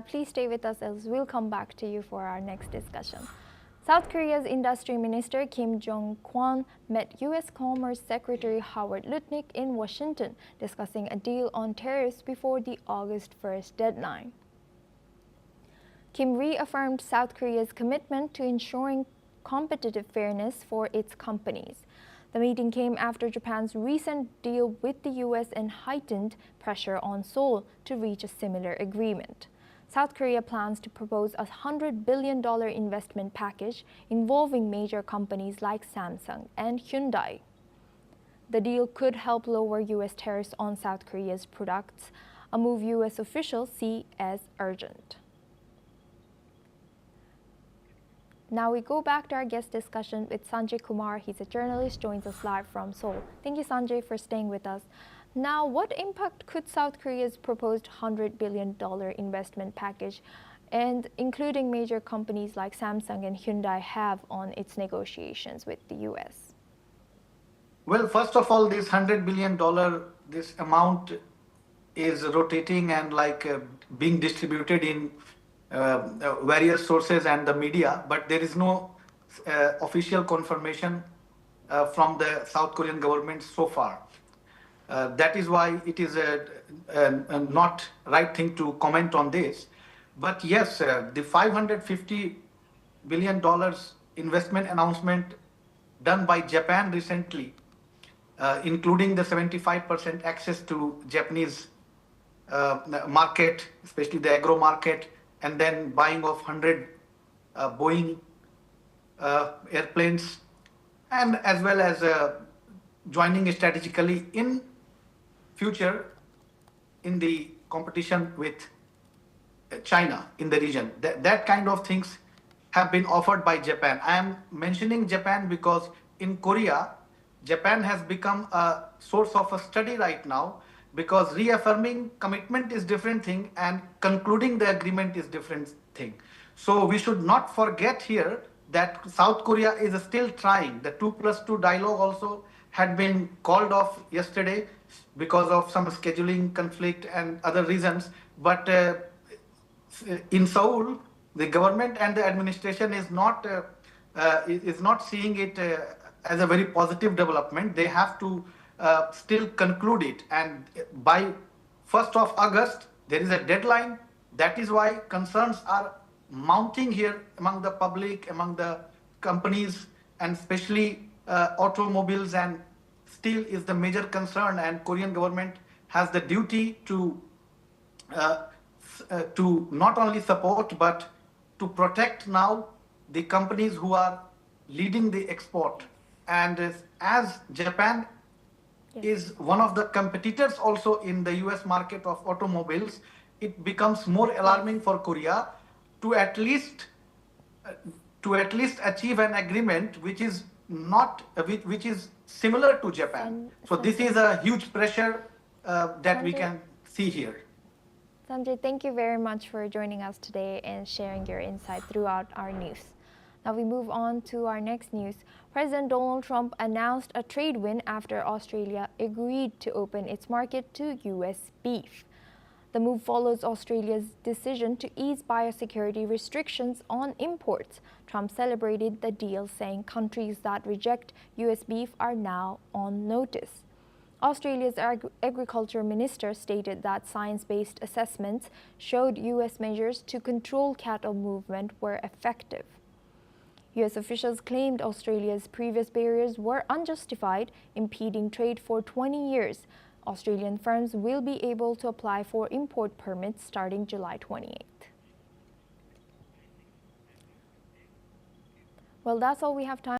please stay with us as we'll come back to you for our next discussion. South Korea's Industry Minister Kim Jung-Kwan met U.S. Commerce Secretary Howard Lutnick in Washington, discussing a deal on tariffs before the August 1st deadline. Kim reaffirmed South Korea's commitment to ensuring competitive fairness for its companies. The meeting came after Japan's recent deal with the U.S. and heightened pressure on Seoul to reach a similar agreement. South Korea plans to propose a $100 billion investment package involving major companies like Samsung and Hyundai. The deal could help lower U.S. tariffs on South Korea's products, a move U.S. officials see as urgent. Now we go back to our guest discussion with Sanjay Kumar. He's a journalist, joins us live from Seoul. Thank you, Sanjay, for staying with us. Now, what impact could South Korea's proposed $100 billion investment package, and including major companies like Samsung and Hyundai, have on its negotiations with the U.S.? Well, first of all, this $100 billion, this amount is rotating and being distributed in various sources and the media, but there is no official confirmation from the South Korean government so far. That is why it is a not right thing to comment on this. But yes, the $550 billion investment announcement done by Japan recently, including the 75% access to Japanese market, especially the agro market, and then buying of 100 Boeing airplanes, and as well as joining strategically in future in the competition with China in the region. That kind of things have been offered by Japan. I am mentioning Japan because in Korea, Japan has become a source of a study right now, because reaffirming commitment is different thing and concluding the agreement is different thing. So we should not forget here that South Korea is still trying. The 2+2 dialogue also had been called off yesterday because of some scheduling conflict and other reasons. But in Seoul, the government and the administration is not seeing it as a very positive development. They have to still conclude it, and by 1st of August there is a deadline. That is why concerns are mounting here among the public, among the companies, and especially automobiles and steel is the major concern, and Korean government has the duty to not only support but to protect now the companies who are leading the export. And as Japan is one of the competitors also in the US market of automobiles, it becomes more alarming for Korea to at least achieve an agreement which is similar to Japan. So this is a huge pressure that we can see here. Sanjay, thank you very much for joining us today and sharing your insight throughout our news. Now we move on to our next news. President Donald Trump announced a trade win after Australia agreed to open its market to U.S. beef. The move follows Australia's decision to ease biosecurity restrictions on imports. Trump celebrated the deal, saying countries that reject U.S. beef are now on notice. Australia's agriculture minister stated that science-based assessments showed U.S. measures to control cattle movement were effective. U.S. officials claimed Australia's previous barriers were unjustified, impeding trade for 20 years. Australian firms will be able to apply for import permits starting July 28th. Well, that's all we have time